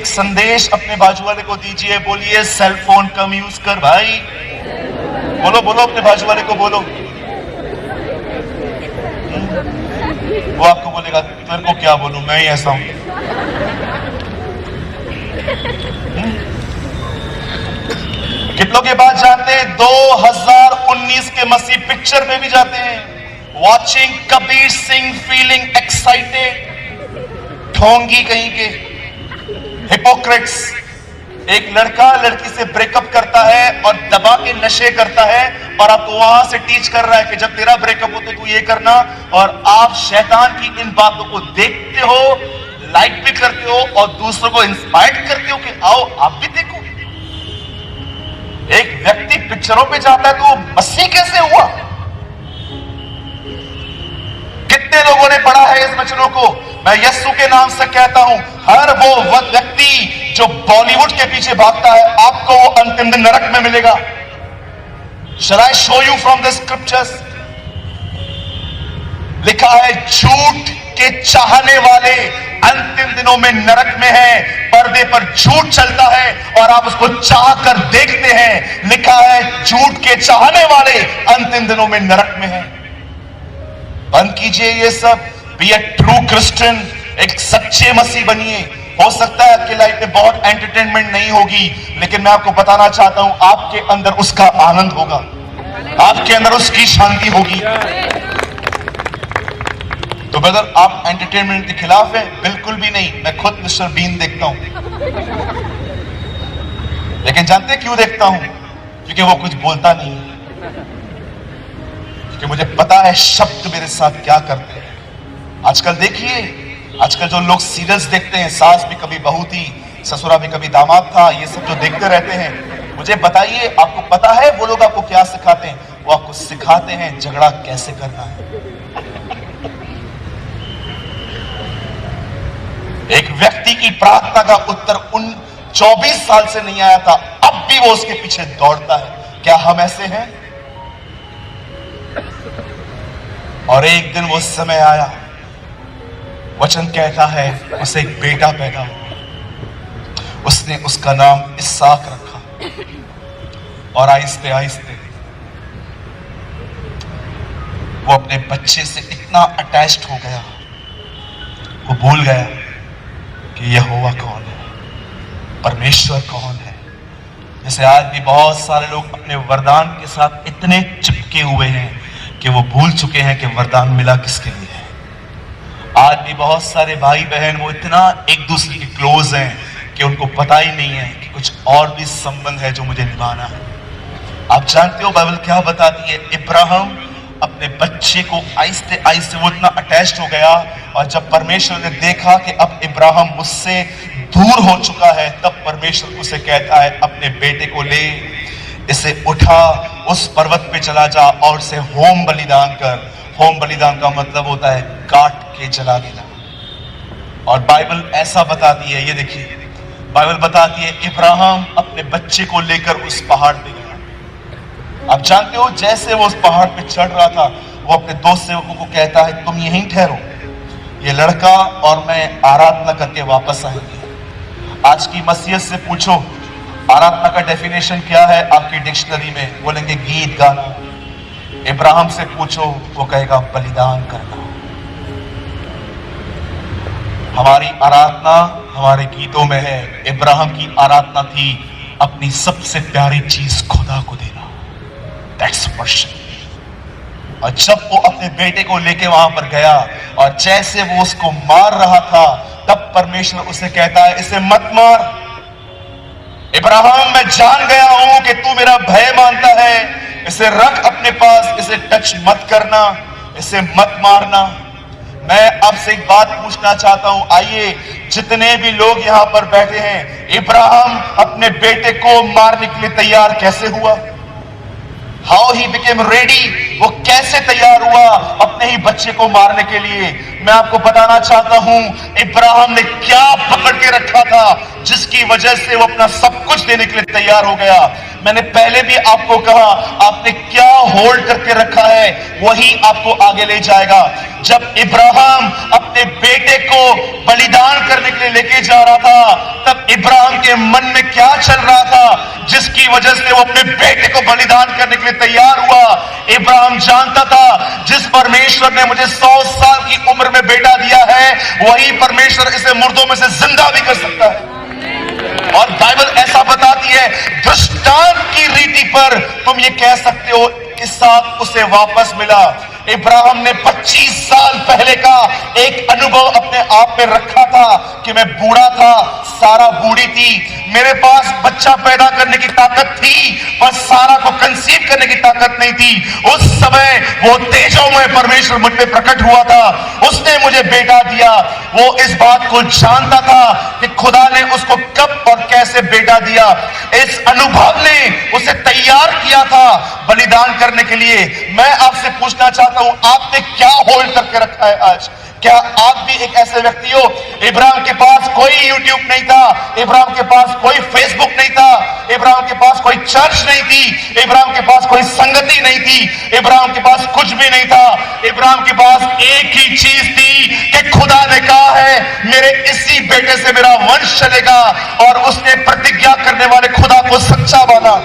एक संदेश अपने बाजू वाले को दीजिए। बोलिए सेल फोन कम यूज कर भाई। बोलो बोलो, अपने बाजू वाले को बोलो। वो आपको बोलेगा तेरे को क्या बोलूं, मैं ही ऐसा हूं। कितने लोग ये बात जानते हैं? 2019 के मसीह पिक्चर में भी जाते हैं। Watching Kabir Singh feeling excited. ढोंगी कहीं के हिपोक्रेट्स। एक लड़का लड़की से ब्रेकअप करता है और दबा के नशे करता है और आपको वहां से टीच कर रहा है कि जब तेरा ब्रेकअप हो तो तू ये करना, और आप शैतान की इन बातों को देखते हो, लाइक भी करते हो और दूसरों को इंस्पायर करते हो कि आओ आप भी देखो। एक व्यक्ति पिक्चरों पे जाता है तो मसीह कैसे हुआ? कितने लोगों ने पढ़ा है इस वचनों को? मैं यीशु के नाम से कहता हूं, हर वो व्यक्ति जो बॉलीवुड के पीछे भागता है, आपको वो अंतिम दिन नरक में मिलेगा। Shall I show you from the scriptures? लिखा है झूठ के चाहने वाले अंतिम दिनों में नरक में है। पर्दे पर झूठ चलता है और आप उसको चाह कर देखते हैं। लिखा है झूठ के चाहने वाले अंतिम दिनों में नरक में है। बंद कीजिए ये सब। बी ए ट्रू क्रिश्चियन। एक सच्चे मसीह बनिए। हो सकता है आपकी लाइफ में बहुत एंटरटेनमेंट नहीं होगी, लेकिन मैं आपको बताना चाहता हूं आपके अंदर उसका आनंद होगा, आपके अंदर उसकी शांति होगी। तो ब्रदर, आप एंटरटेनमेंट के खिलाफ हैं? बिल्कुल भी नहीं। मैं खुद मिस्टर बीन देखता हूं, लेकिन जानते हैं क्यों देखता हूं? क्योंकि वो कुछ बोलता नहीं है, क्योंकि मुझे पता है शब्द मेरे साथ क्या करते हैं। आजकल देखिए, आजकल जो लोग सीरियल्स देखते हैं, सास भी कभी बहू थी, ससुरा भी कभी दामाद था, ये सब जो देखते रहते हैं, मुझे बताइए आपको पता है वो लोग आपको क्या सिखाते हैं? वो आपको सिखाते हैं झगड़ा कैसे करना है। एक व्यक्ति की प्रार्थना का उत्तर उन 24 साल से नहीं आया था, अब भी वो उसके पीछे दौड़ता है। क्या हम ऐसे हैं? और एक दिन वो समय आया, वचन कहता है उसे एक बेटा पैदा हुआ। उसने उसका नाम इसहाक रखा और आहिस्ते आहिस्ते वो अपने बच्चे से इतना अटैच्ड हो गया, वो भूल गया कि यहोवा कौन है, परमेश्वर कौन है। जैसे आज भी बहुत सारे लोग अपने वरदान के साथ इतने चिपके हुए हैं कि वो भूल चुके हैं कि वरदान मिला किसके लिए है। आज भी बहुत सारे भाई बहन वो इतना एक दूसरे के क्लोज हैं कि उनको पता ही नहीं है कि कुछ और भी संबंध है जो मुझे निभाना है। आप जानते हो बाइबल क्या बताती है? इब्राहिम अपने बच्चे को आहिस्ते आहिस्ते वो इतना अटैच्ड हो गया, और जब परमेश्वर ने देखा कि अब इब्राहिम मुझसे दूर हो चुका है, तब परमेश्वर उसे कहता है अपने बेटे को ले, इसे उठा, उस पर्वत पे चला जा और इसे होम बलिदान कर। होम बलिदान का मतलब होता है काट के जला देना। और बाइबल ऐसा बताती है, ये देखिए बाइबल बताती है इब्राहिम अपने बच्चे को लेकर उस पहाड़ पे गया। आप जानते हो जैसे वो उस पहाड़ पे चढ़ रहा था, वो अपने दोस्त सेवकों को कहता है तुम यहीं ठहरो, ये लड़का और मैं आराधना करके वापस आएंगे। आज की मसीहत से पूछो आराधना का डेफिनेशन क्या है आपकी डिक्शनरी में, बोलेंगे गीत गाना। इब्राहिम से पूछो, वो कहेगा बलिदान करना। हमारी आराधना हमारे गीतों में है। इब्राहिम की आराधना थी अपनी सबसे प्यारी चीज खुदा को देना, दैट्स वर्शिप। और जब वो अपने बेटे को लेके वहां पर गया और जैसे वो उसको मार रहा था, तब परमेश्वर उसे कहता है इसे मत मार। इब्राहिम, मैं जान गया हूं कि तू मेरा भय मानता है, इसे रख अपने पास, इसे टच मत करना, इसे मत मारना। मैं आपसे एक बात पूछना चाहता हूं, आइए जितने भी लोग यहां पर बैठे हैं, इब्राहिम अपने बेटे को मारने के लिए तैयार कैसे हुआ? हाउ ही बिकेम रेडी, वो कैसे तैयार हुआ अपने ही बच्चे को मारने के लिए? मैं आपको बताना चाहता हूं इब्राहिम ने क्या पकड़ के रखा था जिसकी वजह से वो अपना सब कुछ देने के लिए तैयार हो गया। मैंने पहले भी आपको कहा, आपने क्या होल्ड करके रखा है वही आपको आगे ले जाएगा। जब इब्राहिम अपने बेटे को बलिदान करने के लिए लेके जा रहा था, तब इब्राहिम के मन में क्या चल रहा था जिसकी वजह से वो अपने बेटे को बलिदान करने के लिए तैयार हुआ? इब्राहिम जानता था, जिस परमेश्वर ने मुझे 100 साल की उम्र में बेटा दिया है, वही परमेश्वर इसे मुर्दों में से जिंदा भी कर सकता है। और बाइबल ऐसा बताती है, दृष्टांत की रीति पर तुम ये कह सकते हो, इसहाक उसे वापस मिला। इब्राहिम ने 25 साल पहले का एक अनुभव अपने आप में रखा था कि मैं बूढ़ा था, सारा बूढ़ी थी, मेरे पास बच्चा पैदा करने की ताकत थी पर सारा को कंसीव करने की ताकत नहीं थी। उस समय वो तेजोमय परमेश्वर मुझ पे प्रकट हुआ था, उसने मुझे बेटा दिया। वो इस बात को जानता था कि खुदा ने उसको कब और कैसे बेटा दिया। इस अनुभव ने उसे तैयार किया था बलिदान करने के लिए। मैं आपसे पूछना चाहता हूं, आपने क्या होल्ड करके रखा है आज? क्या आप भी एक ऐसे व्यक्ति हो? इब्राहिम के पास कोई यूट्यूब नहीं था, इब्राहिम के पास कोई फेसबुक नहीं था, इब्राहिम के पास कोई चर्च नहीं थी, इब्राहिम के पास कोई संगति नहीं थी, इब्राहिम के पास कुछ भी नहीं था। इब्राहिम के पास एक ही चीज थी कि खुदा ने कहा है मेरे इसी बेटे से मेरा वंश चलेगा, और उसने प्रतिज्ञा करने वाले खुदा को सच्चा माना।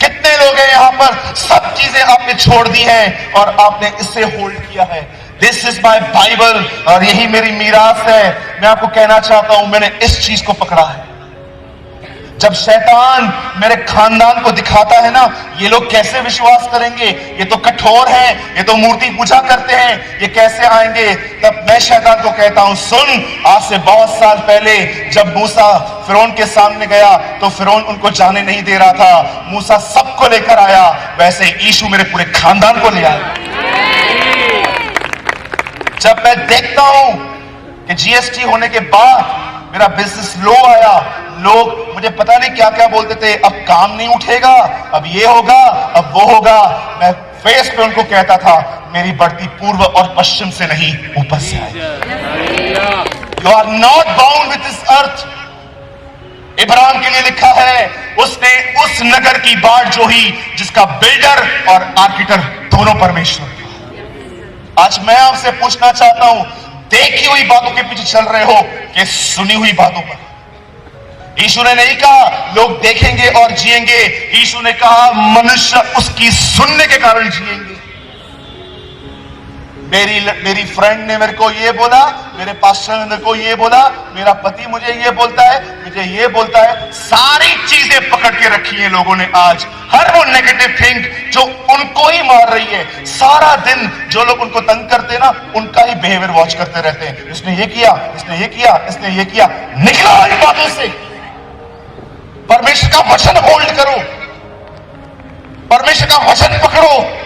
कितने लोग हैं यहां पर, सब चीजें आपने छोड़ दी हैं और आपने इससे होल्ड किया है। दिस इज माई बाइबल, और यही मेरी मीरास है। मैं आपको कहना चाहता हूं, मैंने इस चीज को पकड़ा है। जब शैतान मेरे खानदान को दिखाता है ना, ये लोग कैसे विश्वास करेंगे, ये तो कठोर है, ये तो मूर्ति पूजा करते हैं, ये कैसे आएंगे, तब मैं शैतान को कहता हूं, सुन, आज से बहुत साल पहले जब मूसा फिरौन के सामने गया तो फिरौन उनको जाने नहीं दे रहा था, मूसा सबको लेकर आया, वैसे यीशु मेरे पूरे खानदान को ले आया। जब मैं देखता हूं कि जीएसटी होने के बाद मेरा बिजनेस लो आया, लोग मुझे पता नहीं क्या क्या बोलते थे, अब काम नहीं उठेगा, अब ये होगा, अब वो होगा, मैं फेस पे उनको कहता था, मेरी बढ़ती पूर्व और पश्चिम से नहीं, ऊपर से आई। You are not bound with this earth. Ibrahim के लिए लिखा है, उसने उस नगर की बाट जोही जिसका बिल्डर और आर्किटेक्ट दोनों परमेश्वर था। आज मैं आपसे पूछना चाहता हूं, देखी हुई बातों के पीछे चल रहे हो कि सुनी हुई बातों पर? यीशु ने नहीं कहा लोग देखेंगे और जिएंगे, यीशु ने कहा मनुष्य उसकी सुनने के कारण जिएंगे। मेरी फ्रेंड ने मेरे को ये बोला, मेरे पास्टर ने मेरे को ये बोला, मेरा पति मुझे ये बोलता है, मुझे ये बोलता है, सारी चीजें पकड़ के रखी है लोगों ने आज। हर वो नेगेटिव थिंग जो उनको ही मार रही है, सारा दिन जो लोग उनको तंग करते हैं ना, उनका ही बिहेवियर वॉच करते रहते हैं। इसने ये किया, इसने ये किया, इसने ये किया। निकलो इन बातों से, परमेश्वर का वचन होल्ड करो, परमेश्वर का वचन पकड़ो।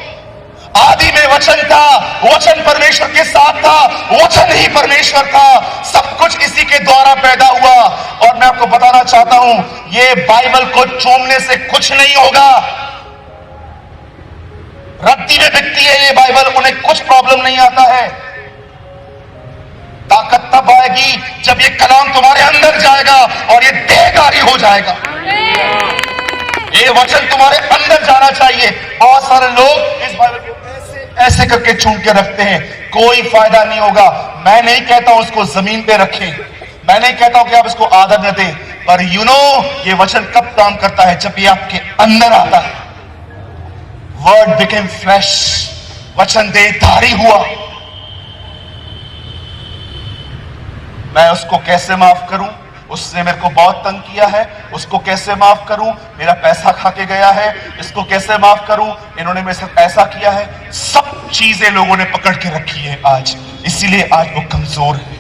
आदि में वचन था, वचन परमेश्वर के साथ था, वचन ही परमेश्वर था, सब कुछ इसी के द्वारा पैदा हुआ। और मैं आपको बताना चाहता हूं, ये बाइबल को चूमने से कुछ नहीं होगा। रद्दी में बिकती है ये बाइबल, उन्हें कुछ प्रॉब्लम नहीं आता है। ताकत तब आएगी जब ये कलाम तुम्हारे अंदर जाएगा और ये देहधारी हो जाएगा। ये वचन तुम्हारे अंदर जाना चाहिए। बहुत सारे लोग इस बाइबल को ऐसे करके चूम के रखते हैं, कोई फायदा नहीं होगा। मैं नहीं कहता हूं उसको जमीन पे रखें, मैं नहीं कहता हूं कि आप इसको आदर न दें, पर ये वचन कब काम करता है? जब ये आपके अंदर आता है। वर्ड बिकेम फ्लैश, वचन देहधारी हुआ। मैं उसको कैसे माफ करूं? उसने मेरे को बहुत तंग किया है, उसको कैसे माफ करूं? मेरा पैसा खा के गया है, इसको कैसे माफ करूं? इन्होंने मेरे साथ ऐसा किया है। सब चीजें लोगों ने पकड़ के रखी है आज, इसीलिए आज वो कमजोर है।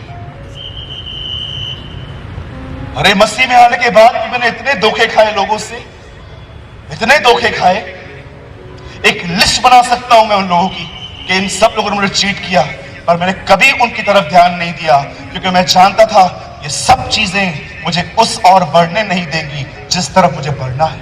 अरे मसीह में आने के बाद भी मैंने इतने धोखे खाए लोगों से, इतने धोखे खाए। एक लिस्ट बना सकता हूं मैं उन लोगों की कि इन सब लोगों ने मुझे चीट किया, पर मैंने कभी उनकी तरफ ध्यान नहीं दिया, क्योंकि मैं जानता था ये सब चीजें मुझे उस और बढ़ने नहीं देंगी जिस तरफ मुझे बढ़ना है।